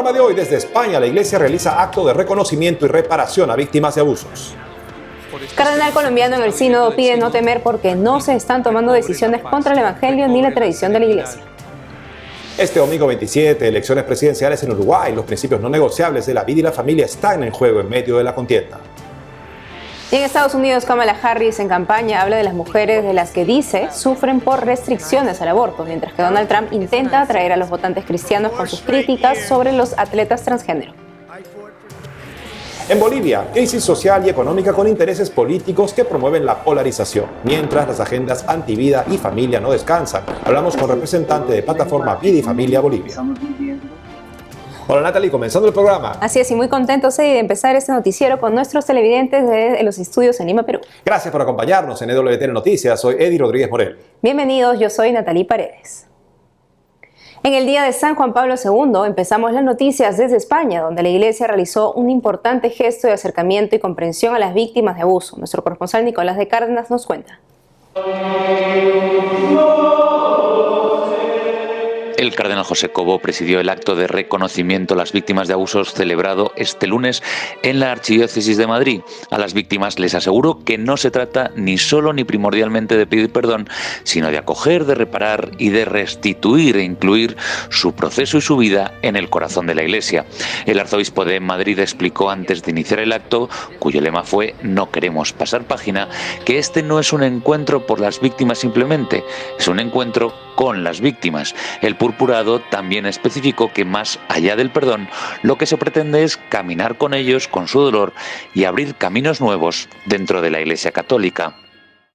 programa de hoy, desde España, la Iglesia realiza acto de reconocimiento y reparación a víctimas de abusos. Cardenal colombiano en el sínodo pide no temer porque no se están tomando decisiones contra el Evangelio ni la tradición de la Iglesia. Este domingo 27, elecciones presidenciales en Uruguay. Los principios no negociables de la vida y la familia están en juego en medio de la contienda. Y en Estados Unidos, Kamala Harris en campaña habla de las mujeres de las que dice sufren por restricciones al aborto, mientras que Donald Trump intenta atraer a los votantes cristianos con sus críticas sobre los atletas transgénero. En Bolivia, crisis social y económica con intereses políticos que promueven la polarización, mientras las agendas antivida y familia no descansan. Hablamos con representante de Plataforma Vida y Familia Bolivia. Hola Natalie, comenzando el programa. Así es, y muy contentos de empezar este noticiero con nuestros televidentes de los estudios en Lima, Perú. Gracias por acompañarnos en EWTN Noticias. Soy Eddie Rodríguez Morel. Bienvenidos, yo soy Natalie Paredes. En el día de San Juan Pablo II empezamos las noticias desde España, donde la Iglesia realizó un importante gesto de acercamiento y comprensión a las víctimas de abuso. Nuestro corresponsal Nicolás de Cárdenas nos cuenta. El cardenal José Cobo presidió el acto de reconocimiento a las víctimas de abusos celebrado este lunes en la Archidiócesis de Madrid. A las víctimas les aseguró que no se trata ni solo ni primordialmente de pedir perdón, sino de acoger, de reparar y de restituir e incluir su proceso y su vida en el corazón de la Iglesia. El arzobispo de Madrid explicó antes de iniciar el acto, cuyo lema fue "No queremos pasar página", que este no es un encuentro por las víctimas simplemente, es un encuentro con las víctimas. El purpurado también especificó que más allá del perdón, lo que se pretende es caminar con ellos, con su dolor, y abrir caminos nuevos dentro de la Iglesia Católica.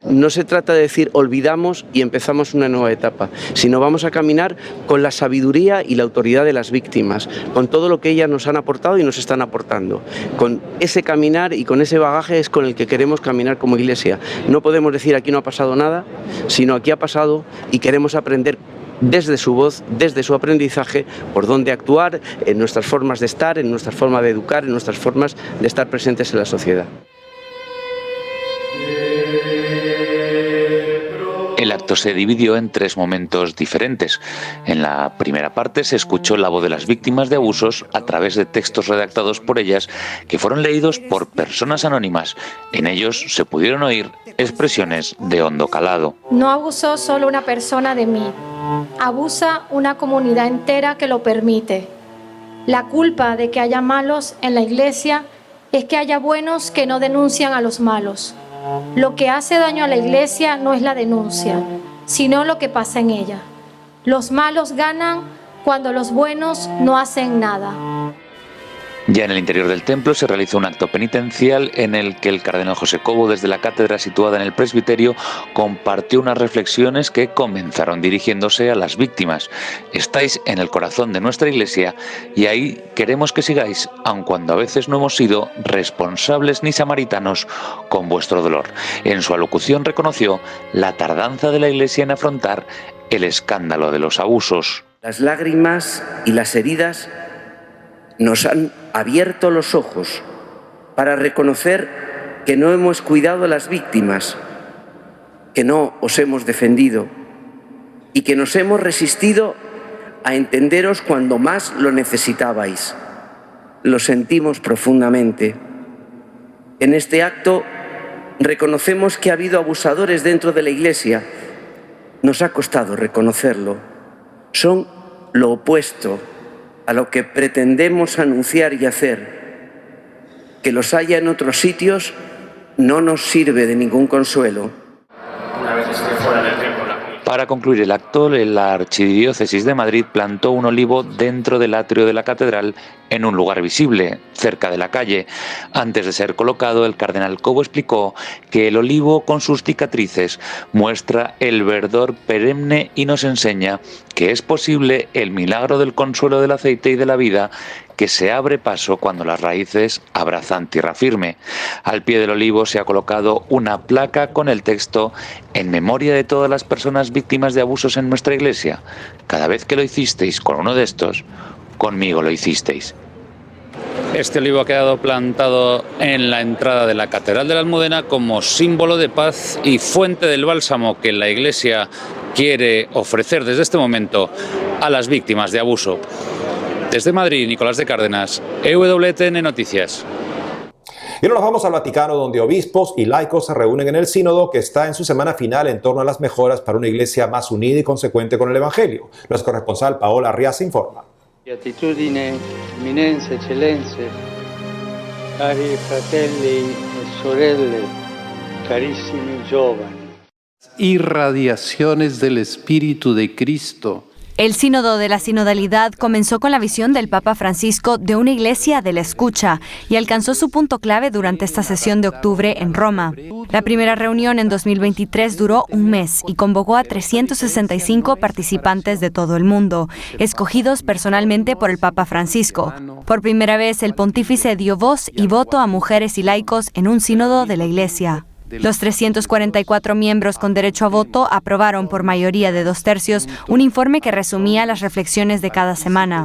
No se trata de decir olvidamos y empezamos una nueva etapa, sino vamos a caminar con la sabiduría y la autoridad de las víctimas, con todo lo que ellas nos han aportado y nos están aportando. Con ese caminar y con ese bagaje es con el que queremos caminar como Iglesia. No podemos decir aquí no ha pasado nada, sino aquí ha pasado y queremos aprender desde su voz, desde su aprendizaje, por dónde actuar, en nuestras formas de estar, en nuestra forma de educar, en nuestras formas de estar presentes en la sociedad. El acto se dividió en 3 momentos diferentes. En la primera parte se escuchó la voz de las víctimas de abusos a través de textos redactados por ellas que fueron leídos por personas anónimas. En ellos se pudieron oír expresiones de hondo calado. No abusó solo una persona de mí, abusa una comunidad entera que lo permite. La culpa de que haya malos en la Iglesia es que haya buenos que no denuncian a los malos. Lo que hace daño a la Iglesia no es la denuncia, sino lo que pasa en ella. Los malos ganan cuando los buenos no hacen nada. Ya en el interior del templo se realizó un acto penitencial en el que el cardenal José Cobo, desde la cátedra situada en el presbiterio, compartió unas reflexiones que comenzaron dirigiéndose a las víctimas. Estáis en el corazón de nuestra Iglesia y ahí queremos que sigáis, aun cuando a veces no hemos sido responsables ni samaritanos con vuestro dolor. En su alocución reconoció la tardanza de la Iglesia en afrontar el escándalo de los abusos. Las lágrimas y las heridas nos han abierto los ojos para reconocer que no hemos cuidado a las víctimas, que no os hemos defendido y que nos hemos resistido a entenderos cuando más lo necesitabais. Lo sentimos profundamente. En este acto reconocemos que ha habido abusadores dentro de la Iglesia. Nos ha costado reconocerlo. Son lo opuesto a lo que pretendemos anunciar y hacer. Que los haya en otros sitios no nos sirve de ningún consuelo. Para concluir el acto, la Archidiócesis de Madrid plantó un olivo dentro del atrio de la catedral en un lugar visible, cerca de la calle. Antes de ser colocado, el cardenal Cobo explicó que el olivo con sus cicatrices muestra el verdor perenne y nos enseña que es posible el milagro del consuelo del aceite y de la vida que se abre paso cuando las raíces abrazan tierra firme. Al pie del olivo se ha colocado una placa con el texto "En memoria de todas las personas víctimas de abusos en nuestra Iglesia. Cada vez que lo hicisteis con uno de estos, conmigo lo hicisteis". Este olivo ha quedado plantado en la entrada de la Catedral de la Almudena como símbolo de paz y fuente del bálsamo que la Iglesia quiere ofrecer desde este momento a las víctimas de abuso. Desde Madrid, Nicolás de Cárdenas, EWTN Noticias. Y ahora nos vamos al Vaticano, donde obispos y laicos se reúnen en el sínodo que está en su semana final en torno a las mejoras para una iglesia más unida y consecuente con el Evangelio. Nuestra corresponsal Paola Arriaza informa. Beatitudine, eminenze, eccellenze, cari fratelli e sorelle, carissimi giovani. Irradiaciones del Espíritu de Cristo. El Sínodo de la Sinodalidad comenzó con la visión del Papa Francisco de una iglesia de la escucha y alcanzó su punto clave durante esta sesión de octubre en Roma. La primera reunión en 2023 duró un mes y convocó a 365 participantes de todo el mundo, escogidos personalmente por el Papa Francisco. Por primera vez, el pontífice dio voz y voto a mujeres y laicos en un sínodo de la Iglesia. Los 344 miembros con derecho a voto aprobaron por mayoría de 2/3 un informe que resumía las reflexiones de cada semana.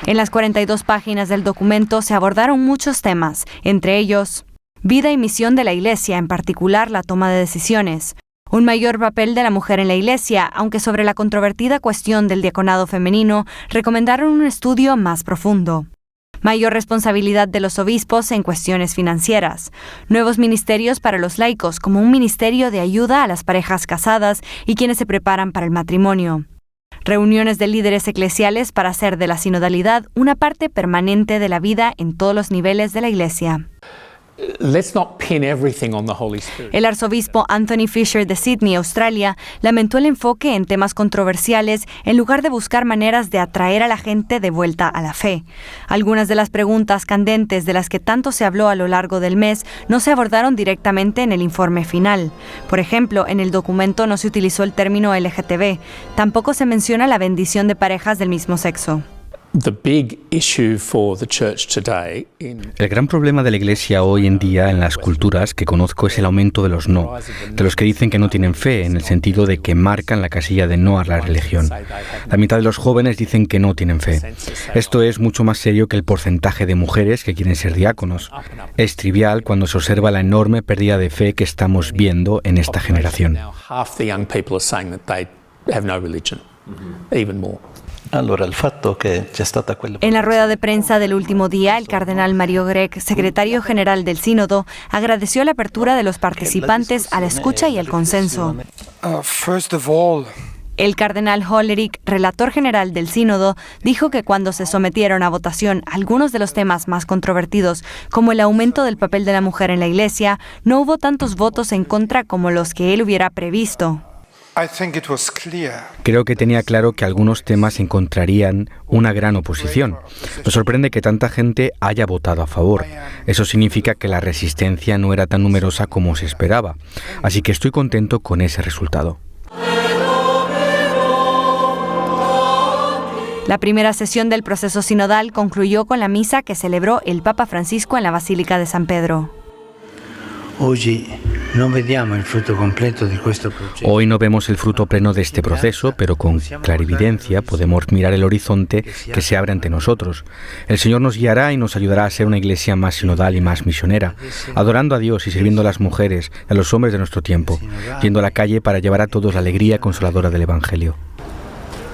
En las 42 páginas del documento se abordaron muchos temas, entre ellos vida y misión de la Iglesia, en particular la toma de decisiones, un mayor papel de la mujer en la Iglesia, aunque sobre la controvertida cuestión del diaconado femenino recomendaron un estudio más profundo. Mayor responsabilidad de los obispos en cuestiones financieras. Nuevos ministerios para los laicos, como un ministerio de ayuda a las parejas casadas y quienes se preparan para el matrimonio. Reuniones de líderes eclesiales para hacer de la sinodalidad una parte permanente de la vida en todos los niveles de la Iglesia. El arzobispo Anthony Fisher de Sydney, Australia, lamentó el enfoque en temas controversiales en lugar de buscar maneras de atraer a la gente de vuelta a la fe. Algunas de las preguntas candentes de las que tanto se habló a lo largo del mes no se abordaron directamente en el informe final. Por ejemplo, en el documento no se utilizó el término LGTB. Tampoco se menciona la bendición de parejas del mismo sexo. El gran problema de la Iglesia hoy en día en las culturas que conozco es el aumento de los no, de los que dicen que no tienen fe, en el sentido de que marcan la casilla de no a la religión. La mitad de los jóvenes dicen que no tienen fe. Esto es mucho más serio que el porcentaje de mujeres que quieren ser diáconos. Es trivial cuando se observa la enorme pérdida de fe que estamos viendo en esta generación. En la rueda de prensa del último día, el cardenal Mario Grech, secretario general del Sínodo, agradeció la apertura de los participantes a la escucha y al consenso. El cardenal Hollerich, relator general del Sínodo, dijo que cuando se sometieron a votación algunos de los temas más controvertidos, como el aumento del papel de la mujer en la Iglesia, no hubo tantos votos en contra como los que él hubiera previsto. Creo que tenía claro que algunos temas encontrarían una gran oposición. Me sorprende que tanta gente haya votado a favor. Eso significa que la resistencia no era tan numerosa como se esperaba. Así que estoy contento con ese resultado. La primera sesión del proceso sinodal concluyó con la misa que celebró el Papa Francisco en la Basílica de San Pedro. Hoy no vemos el fruto pleno de este proceso, pero con clarividencia podemos mirar el horizonte que se abre ante nosotros. El Señor nos guiará y nos ayudará a ser una iglesia más sinodal y más misionera, adorando a Dios y sirviendo a las mujeres y a los hombres de nuestro tiempo, yendo a la calle para llevar a todos la alegría consoladora del Evangelio.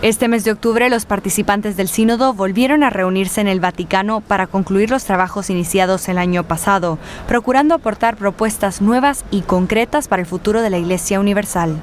Este mes de octubre, los participantes del Sínodo volvieron a reunirse en el Vaticano para concluir los trabajos iniciados el año pasado, procurando aportar propuestas nuevas y concretas para el futuro de la Iglesia Universal.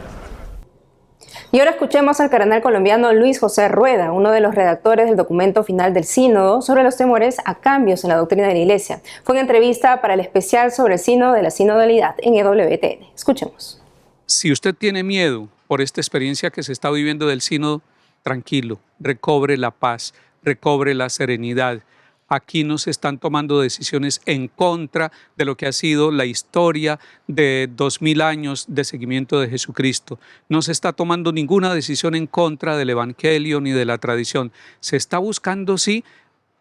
Y ahora escuchemos al cardenal colombiano Luis José Rueda, uno de los redactores del documento final del Sínodo sobre los temores a cambios en la doctrina de la Iglesia. Fue en entrevista para el especial sobre el Sínodo de la Sinodalidad en EWTN. Escuchemos. Si usted tiene miedo por esta experiencia que se está viviendo del Sínodo, tranquilo, recobre la paz, recobre la serenidad. Aquí no se están tomando decisiones en contra de lo que ha sido la historia de 2000 años de seguimiento de Jesucristo. No se está tomando ninguna decisión en contra del Evangelio ni de la tradición. Se está buscando, sí,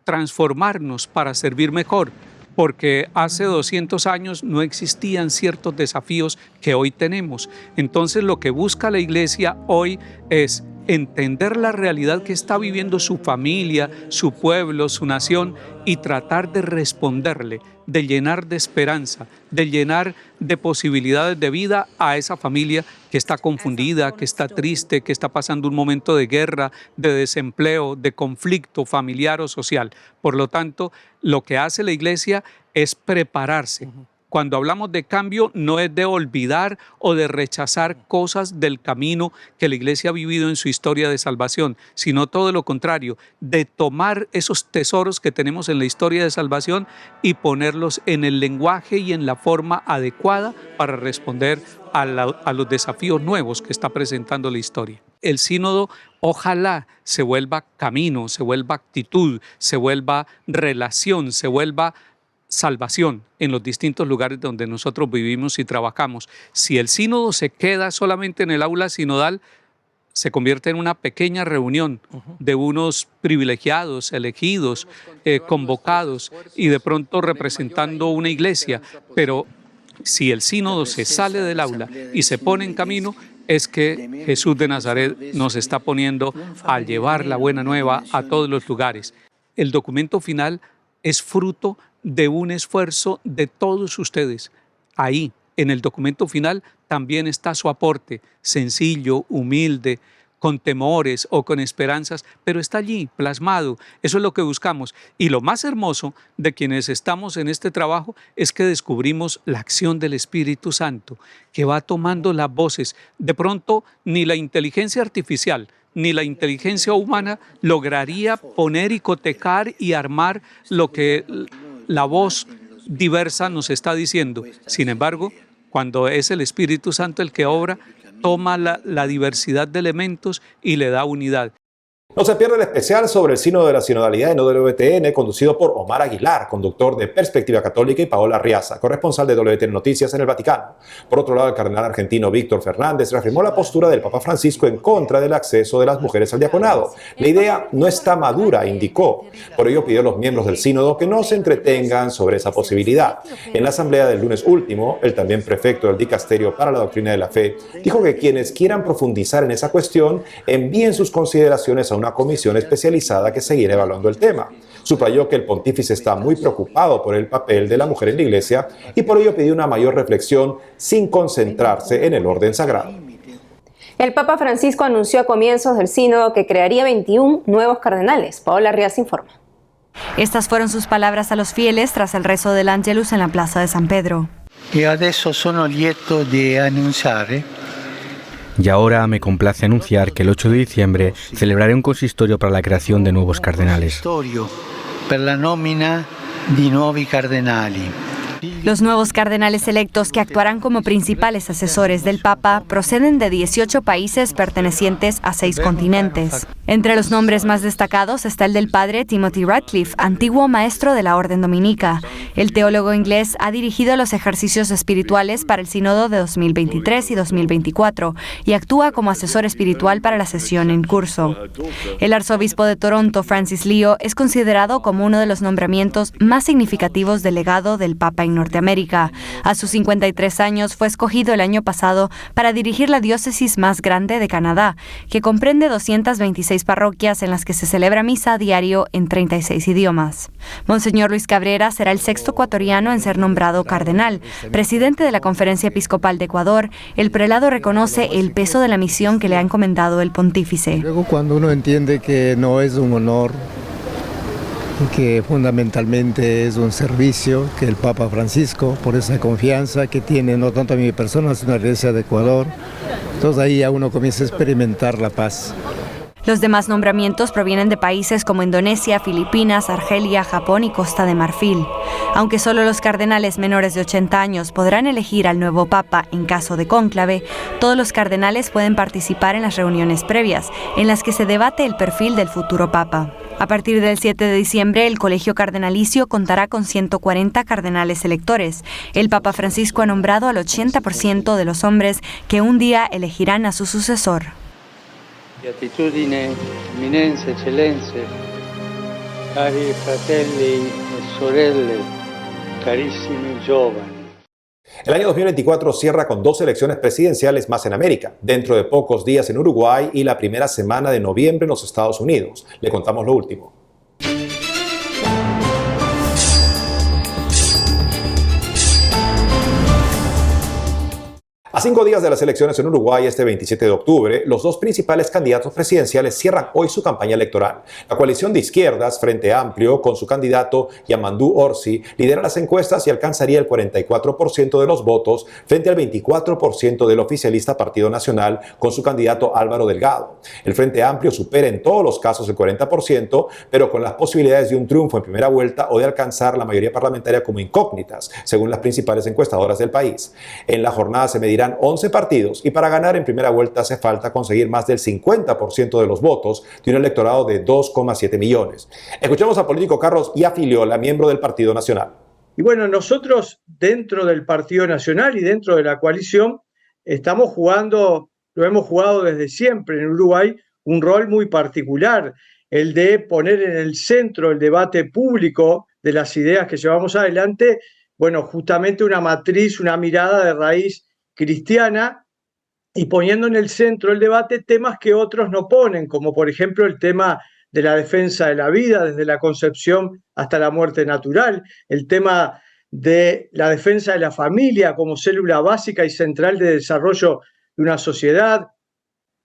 transformarnos para servir mejor, porque hace 200 años no existían ciertos desafíos que hoy tenemos. Entonces lo que busca la Iglesia hoy es entender la realidad que está viviendo su familia, su pueblo, su nación y tratar de responderle, de llenar de esperanza, de llenar de posibilidades de vida a esa familia que está confundida, que está triste, que está pasando un momento de guerra, de desempleo, de conflicto familiar o social. Por lo tanto, lo que hace la Iglesia es prepararse. Cuando hablamos de cambio, no es de olvidar o de rechazar cosas del camino que la Iglesia ha vivido en su historia de salvación, sino todo lo contrario, de tomar esos tesoros que tenemos en la historia de salvación y ponerlos en el lenguaje y en la forma adecuada para responder a los desafíos nuevos que está presentando la historia. El sínodo ojalá se vuelva camino, se vuelva actitud, se vuelva relación, se vuelva salvación en los distintos lugares donde nosotros vivimos y trabajamos. Si el sínodo se queda solamente en el aula sinodal, se convierte en una pequeña reunión de unos privilegiados, elegidos, convocados y de pronto representando una iglesia. Pero si el sínodo se sale del aula y se pone en camino, es que Jesús de Nazaret nos está poniendo a llevar la buena nueva a todos los lugares. El documento final es fruto de un esfuerzo de todos ustedes. Ahí, en el documento final, también está su aporte, sencillo, humilde, con temores o con esperanzas, pero está allí, plasmado. Eso es lo que buscamos. Y lo más hermoso de quienes estamos en este trabajo es que descubrimos la acción del Espíritu Santo, que va tomando las voces. De pronto, ni la inteligencia artificial, ni la inteligencia humana lograría poner y cotejar y armar lo que la voz diversa nos está diciendo. Sin embargo, cuando es el Espíritu Santo el que obra, toma la diversidad de elementos y le da unidad. No se pierda el especial sobre el sínodo de la sinodalidad en WTN, conducido por Omar Aguilar, conductor de Perspectiva Católica, y Paola Riaza, corresponsal de WTN Noticias en el Vaticano. Por otro lado, el cardenal argentino Víctor Fernández reafirmó la postura del Papa Francisco en contra del acceso de las mujeres al diaconado. La idea no está madura, indicó. Por ello pidió a los miembros del sínodo que no se entretengan sobre esa posibilidad. En la asamblea del lunes último, el también prefecto del Dicasterio para la Doctrina de la Fe dijo que quienes quieran profundizar en esa cuestión envíen sus consideraciones a una comisión especializada que seguirá evaluando el tema. Subrayó que el pontífice está muy preocupado por el papel de la mujer en la Iglesia y por ello pidió una mayor reflexión sin concentrarse en el orden sagrado. El Papa Francisco anunció a comienzos del sínodo que crearía 21 nuevos cardenales. Paola Riaza informa. Estas fueron sus palabras a los fieles tras el rezo del Ángelus en la Plaza de San Pedro. Y ahora me complace anunciar que el 8 de diciembre celebraré un consistorio para la creación de nuevos cardenales. Los nuevos cardenales electos, que actuarán como principales asesores del Papa, proceden de 18 países pertenecientes a 6 continentes. Entre los nombres más destacados está el del padre Timothy Ratcliffe, antiguo maestro de la Orden Dominica. El teólogo inglés ha dirigido los ejercicios espirituales para el sínodo de 2023 y 2024 y actúa como asesor espiritual para la sesión en curso. El arzobispo de Toronto, Francis Leo, es considerado como uno de los nombramientos más significativos del legado del Papa en Norteamérica. A sus 53 años fue escogido el año pasado para dirigir la diócesis más grande de Canadá, que comprende 226 parroquias en las que se celebra misa a diario en 36 idiomas. Monseñor Luis Cabrera será el 6º ecuatoriano en ser nombrado cardenal. Presidente de la Conferencia Episcopal de Ecuador, el prelado reconoce el peso de la misión que le ha encomendado el pontífice. Luego, cuando uno entiende que no es un honor, que fundamentalmente es un servicio, que el Papa Francisco, por esa confianza que tiene no tanto a mi persona, sino a la Iglesia de Ecuador, entonces ahí ya uno comienza a experimentar la paz. Los demás nombramientos provienen de países como Indonesia, Filipinas, Argelia, Japón y Costa de Marfil. Aunque solo los cardenales menores de 80 años podrán elegir al nuevo Papa en caso de cónclave, todos los cardenales pueden participar en las reuniones previas, en las que se debate el perfil del futuro Papa. A partir del 7 de diciembre, el Colegio Cardenalicio contará con 140 cardenales electores. El Papa Francisco ha nombrado al 80% de los hombres que un día elegirán a su sucesor. Beatitudine, eminenze, eccellenze, cari fratelli e sorelle, carissimi giovani. El año 2024 cierra con 2 elecciones presidenciales más en América, dentro de pocos días en Uruguay y la primera semana de noviembre en los Estados Unidos. Le contamos lo último. A 5 días de las elecciones en Uruguay este 27 de octubre, los 2 principales candidatos presidenciales cierran hoy su campaña electoral. La coalición de izquierdas, Frente Amplio, con su candidato Yamandú Orsi, lidera las encuestas y alcanzaría el 44% de los votos frente al 24% del oficialista Partido Nacional con su candidato Álvaro Delgado. El Frente Amplio supera en todos los casos el 40%, pero con las posibilidades de un triunfo en primera vuelta o de alcanzar la mayoría parlamentaria como incógnitas, según las principales encuestadoras del país. En la jornada se medirá 11 partidos y para ganar en primera vuelta hace falta conseguir más del 50% de los votos de un electorado de 2,7 millones. Escuchemos al político Carlos Iafiliola, miembro del Partido Nacional. Y bueno, nosotros dentro del Partido Nacional y dentro de la coalición estamos jugando, lo hemos jugado desde siempre en Uruguay, un rol muy particular, el de poner en el centro el debate público de las ideas que llevamos adelante, bueno, justamente una matriz, una mirada de raíz cristiana y poniendo en el centro del debate temas que otros no ponen, como por ejemplo el tema de la defensa de la vida desde la concepción hasta la muerte natural, el tema de la defensa de la familia como célula básica y central de desarrollo de una sociedad.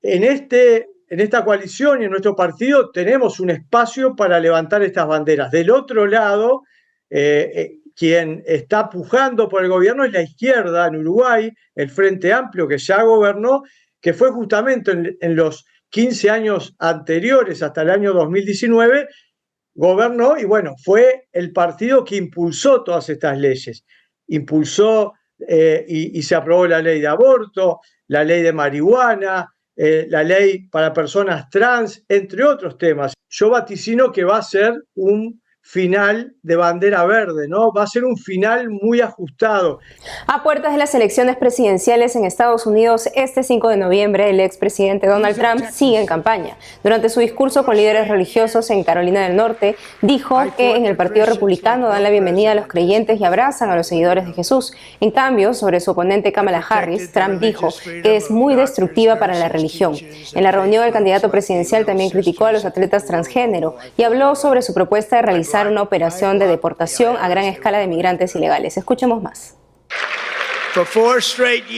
En esta coalición y en nuestro partido tenemos un espacio para levantar estas banderas. Del otro lado, quien está pujando por el gobierno es la izquierda en Uruguay, el Frente Amplio, que ya gobernó, que fue justamente en los 15 años anteriores, hasta el año 2019, gobernó y bueno, fue el partido que impulsó todas estas leyes. Impulsó y se aprobó la ley de aborto, la ley de marihuana, la ley para personas trans, entre otros temas. Yo vaticino que va a ser un final de bandera verde, ¿no? Va a ser un final muy ajustado. A puertas de las elecciones presidenciales en Estados Unidos, este 5 de noviembre, el expresidente Donald Trump sigue en campaña. Durante su discurso con líderes religiosos en Carolina del Norte, dijo que en el Partido Republicano dan la bienvenida a los creyentes y abrazan a los seguidores de Jesús. En cambio, sobre su oponente Kamala Harris, Trump dijo que es muy destructiva para la religión. En la reunión, el candidato presidencial también criticó a los atletas transgénero y habló sobre su propuesta de realizar una operación de deportación a gran escala de migrantes ilegales. Escuchemos más.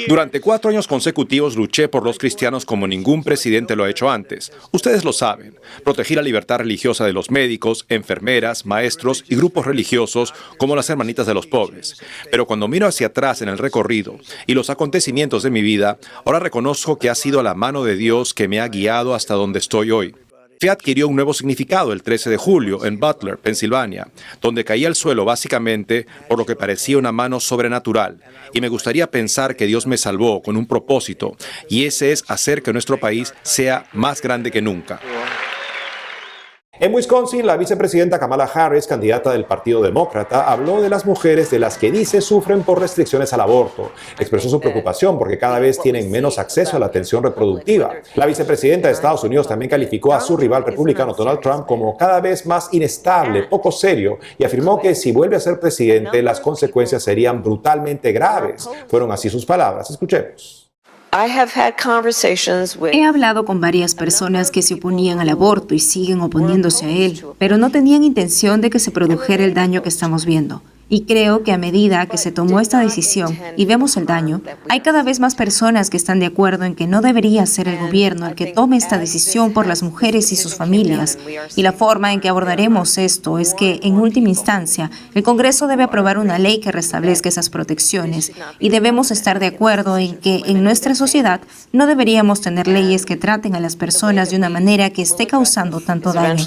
Durante 4 años consecutivos luché por los cristianos como ningún presidente lo ha hecho antes. Ustedes lo saben. Protegí la libertad religiosa de los médicos, enfermeras, maestros y grupos religiosos como las Hermanitas de los Pobres. Pero cuando miro hacia atrás en el recorrido y los acontecimientos de mi vida, ahora reconozco que ha sido la mano de Dios que me ha guiado hasta donde estoy hoy. Fe adquirió un nuevo significado el 13 de julio en Butler, Pensilvania, donde caía al suelo básicamente por lo que parecía una mano sobrenatural. Y me gustaría pensar que Dios me salvó con un propósito, y ese es hacer que nuestro país sea más grande que nunca. En Wisconsin, la vicepresidenta Kamala Harris, candidata del Partido Demócrata, habló de las mujeres de las que dice sufren por restricciones al aborto. Expresó su preocupación porque cada vez tienen menos acceso a la atención reproductiva. La vicepresidenta de Estados Unidos también calificó a su rival republicano Donald Trump como cada vez más inestable, poco serio, y afirmó que si vuelve a ser presidente, las consecuencias serían brutalmente graves. Fueron así sus palabras. Escuchemos. He hablado con varias personas que se oponían al aborto y siguen oponiéndose a él, pero no tenían intención de que se produjera el daño que estamos viendo. Y creo que a medida que se tomó esta decisión y vemos el daño, hay cada vez más personas que están de acuerdo en que no debería ser el gobierno el que tome esta decisión por las mujeres y sus familias. Y la forma en que abordaremos esto es que, en última instancia, el Congreso debe aprobar una ley que restablezca esas protecciones y debemos estar de acuerdo en que en nuestra sociedad no deberíamos tener leyes que traten a las personas de una manera que esté causando tanto daño.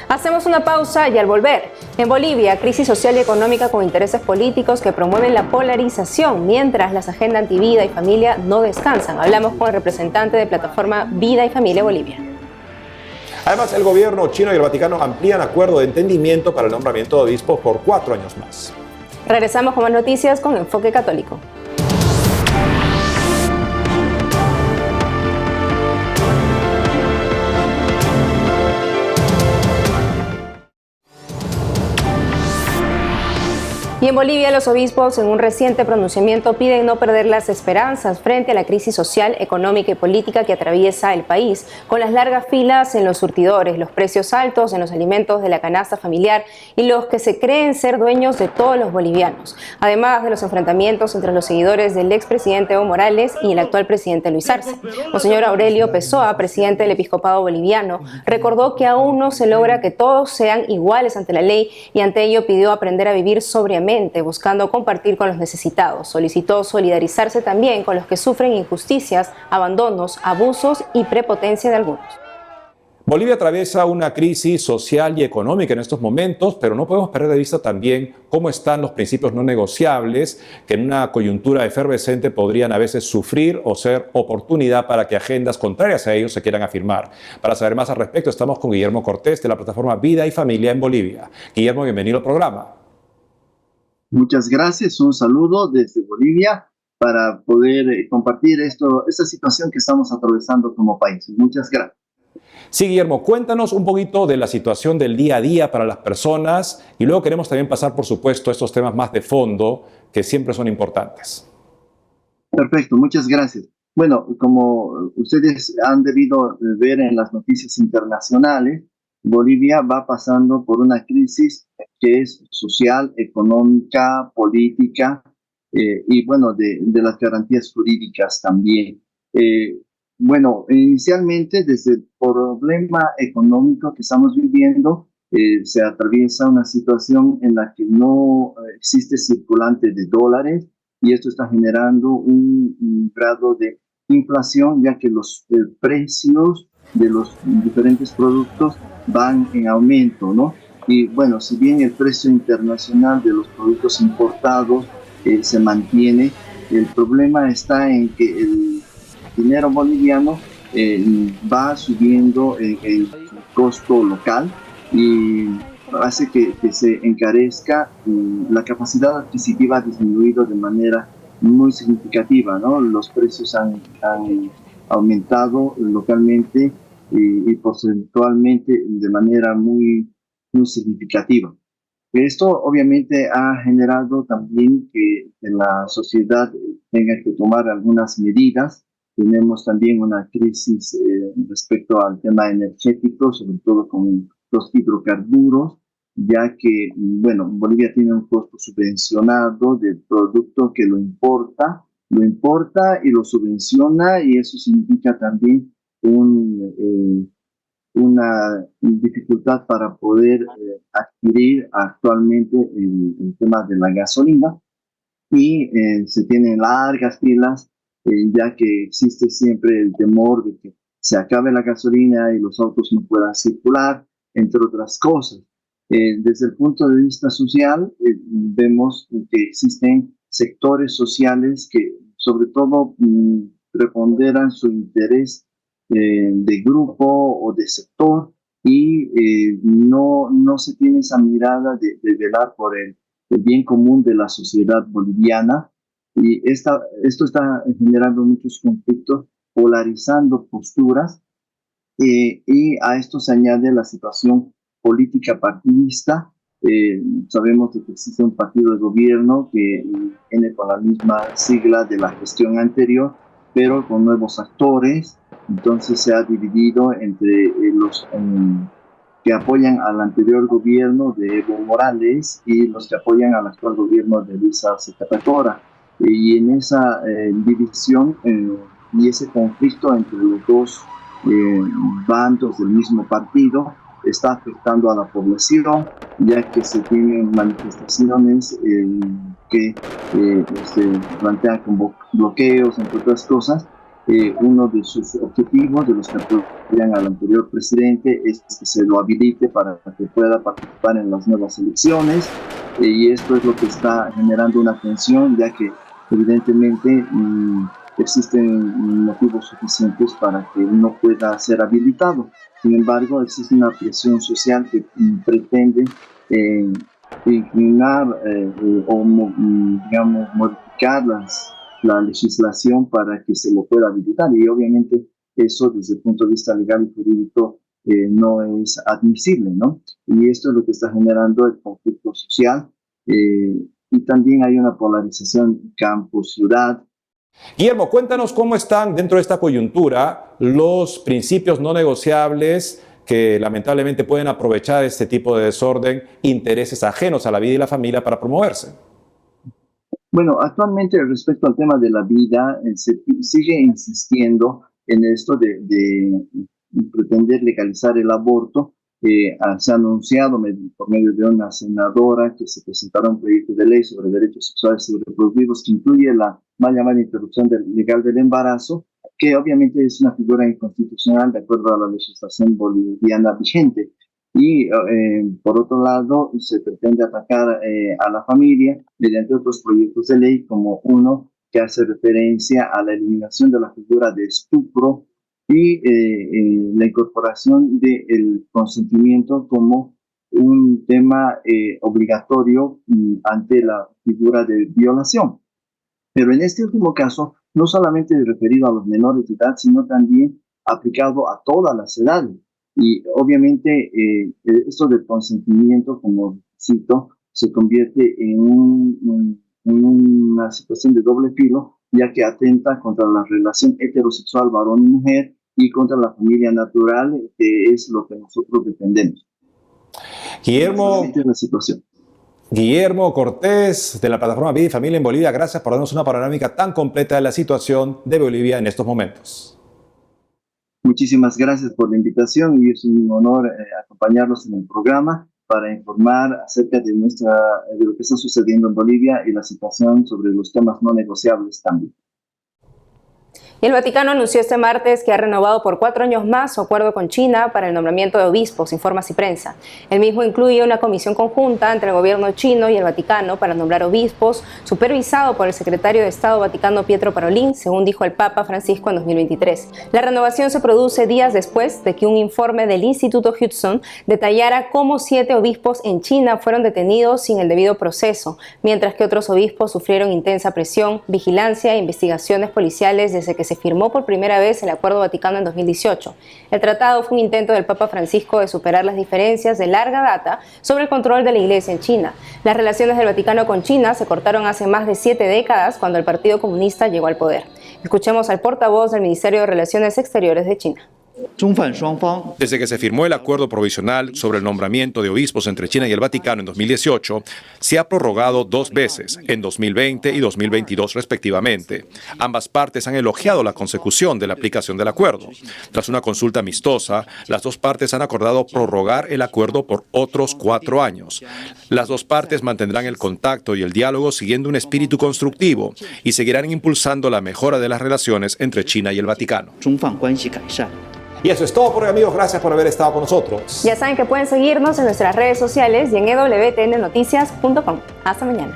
Hacemos una pausa y al volver, en Bolivia, crisis social y económica con intereses políticos que promueven la polarización, mientras las agendas anti-vida y familia no descansan. Hablamos con el representante de Plataforma Vida y Familia Bolivia. Además, el gobierno chino y el Vaticano amplían acuerdo de entendimiento para el nombramiento de obispos por 4 años más. Regresamos con más noticias con Enfoque Católico. Y en Bolivia, los obispos, en un reciente pronunciamiento, piden no perder las esperanzas frente a la crisis social, económica y política que atraviesa el país, con las largas filas en los surtidores, los precios altos en los alimentos de la canasta familiar y los que se creen ser dueños de todos los bolivianos, además de los enfrentamientos entre los seguidores del expresidente Evo Morales y el actual presidente Luis Arce. Monseñor Aurelio Pessoa, presidente del Episcopado Boliviano, recordó que aún no se logra que todos sean iguales ante la ley y ante ello pidió aprender a vivir sobriamente, buscando compartir con los necesitados. Solicitó solidarizarse también con los que sufren injusticias, abandonos, abusos y prepotencia de algunos. Bolivia atraviesa una crisis social y económica en estos momentos, pero no podemos perder de vista también cómo están los principios no negociables que en una coyuntura efervescente podrían a veces sufrir o ser oportunidad para que agendas contrarias a ellos se quieran afirmar. Para saber más al respecto, estamos con Guillermo Cortés de la plataforma Vida y Familia en Bolivia. Guillermo, bienvenido al programa. Muchas gracias, un saludo desde Bolivia para poder compartir esta situación que estamos atravesando como país. Muchas gracias. Sí, Guillermo, cuéntanos un poquito de la situación del día a día para las personas y luego queremos también pasar, por supuesto, a estos temas más de fondo que siempre son importantes. Perfecto, muchas gracias. Bueno, como ustedes han debido ver en las noticias internacionales, Bolivia va pasando por una crisis que es social, económica, política y bueno, de las garantías jurídicas también. Bueno, inicialmente desde el problema económico que estamos viviendo, se atraviesa una situación en la que no existe circulante de dólares y esto está generando un grado de inflación, ya que los precios de los diferentes productos van en aumento, ¿no? Y bueno, si bien el precio internacional de los productos importados se mantiene, el problema está en que el dinero boliviano va subiendo el costo local y hace que se encarezca. La capacidad adquisitiva ha disminuido de manera muy significativa, ¿no? Los precios han aumentado localmente y porcentualmente de manera muy significativa. Esto obviamente ha generado también que la sociedad tenga que tomar algunas medidas. Tenemos también una crisis respecto al tema energético, sobre todo con los hidrocarburos, ya que, bueno, Bolivia tiene un costo subvencionado del producto que lo importa y lo subvenciona, y eso significa también una dificultad para poder adquirir actualmente el tema de la gasolina, y se tienen largas filas, ya que existe siempre el temor de que se acabe la gasolina y los autos no puedan circular, entre otras cosas. Desde el punto de vista social, vemos que existen sectores sociales que sobre todo preponderan su interés de grupo o de sector y no se tiene esa mirada de velar por el bien común de la sociedad boliviana, y esto está generando muchos conflictos, polarizando posturas, y a esto se añade la situación política partidista. Sabemos que existe un partido de gobierno que viene con la misma sigla de la gestión anterior, pero con nuevos actores. Entonces se ha dividido entre los que apoyan al anterior gobierno de Evo Morales y los que apoyan al actual gobierno de Luis Arce Catacora. Y en esa división y ese conflicto entre los dos bandos del mismo partido está afectando a la población, ya que se tienen manifestaciones que se plantean como bloqueos, entre otras cosas. Uno de sus objetivos, de los que apoyan al anterior presidente, es que se lo habilite para que pueda participar en las nuevas elecciones, y esto es lo que está generando una tensión, ya que evidentemente existen motivos suficientes para que no pueda ser habilitado. Sin embargo, existe una presión social que pretende inclinar o digamos, modificar la legislación para que se lo pueda habilitar, y obviamente eso desde el punto de vista legal y jurídico no es admisible, ¿no? Y esto es lo que está generando el conflicto social. y también hay una polarización campo-ciudad. Guillermo, cuéntanos cómo están dentro de esta coyuntura los principios no negociables que lamentablemente pueden aprovechar este tipo de desorden, intereses ajenos a la vida y la familia para promoverse. Bueno, actualmente respecto al tema de la vida, se sigue insistiendo en esto de pretender legalizar el aborto. Se ha anunciado por medio de una senadora que se presentará un proyecto de ley sobre derechos sexuales y reproductivos que incluye la mal llamada interrupción legal del embarazo, que obviamente es una figura inconstitucional de acuerdo a la legislación boliviana vigente. Y por otro lado, se pretende atacar a la familia mediante otros proyectos de ley, como uno que hace referencia a la eliminación de la figura de estupro y la incorporación del consentimiento como un tema obligatorio ante la figura de violación. Pero en este último caso, no solamente referido a los menores de edad, sino también aplicado a todas las edades. Y obviamente esto del consentimiento como requisito se convierte en una situación de doble filo, ya que atenta contra la relación heterosexual varón y mujer y contra la familia natural, que es lo que nosotros defendemos. Guillermo Cortés, de la plataforma Vida y Familia en Bolivia, gracias por darnos una panorámica tan completa de la situación de Bolivia en estos momentos. Muchísimas gracias por la invitación y es un honor acompañarlos en el programa para informar acerca de lo que está sucediendo en Bolivia y la situación sobre los temas no negociables también. Y el Vaticano anunció este martes que ha renovado por 4 años más su acuerdo con China para el nombramiento de obispos, informa Así Prensa. El mismo incluye una comisión conjunta entre el gobierno chino y el Vaticano para nombrar obispos, supervisado por el secretario de Estado Vaticano Pietro Parolin, según dijo el Papa Francisco en 2023. La renovación se produce días después de que un informe del Instituto Hudson detallara cómo 7 obispos en China fueron detenidos sin el debido proceso, mientras que otros obispos sufrieron intensa presión, vigilancia e investigaciones policiales desde que se firmó por primera vez el Acuerdo Vaticano en 2018. El tratado fue un intento del Papa Francisco de superar las diferencias de larga data sobre el control de la Iglesia en China. Las relaciones del Vaticano con China se cortaron hace más de 7 décadas cuando el Partido Comunista llegó al poder. Escuchemos al portavoz del Ministerio de Relaciones Exteriores de China. Desde que se firmó el acuerdo provisional sobre el nombramiento de obispos entre China y el Vaticano en 2018, se ha prorrogado 2 veces, en 2020 y 2022 respectivamente. Ambas partes han elogiado la consecución de la aplicación del acuerdo. Tras una consulta amistosa, las 2 partes han acordado prorrogar el acuerdo por otros 4 años. Las 2 partes mantendrán el contacto y el diálogo siguiendo un espíritu constructivo y seguirán impulsando la mejora de las relaciones entre China y el Vaticano. Y eso es todo por hoy, amigos. Gracias por haber estado con nosotros. Ya saben que pueden seguirnos en nuestras redes sociales y en ewtnnoticias.com. Hasta mañana.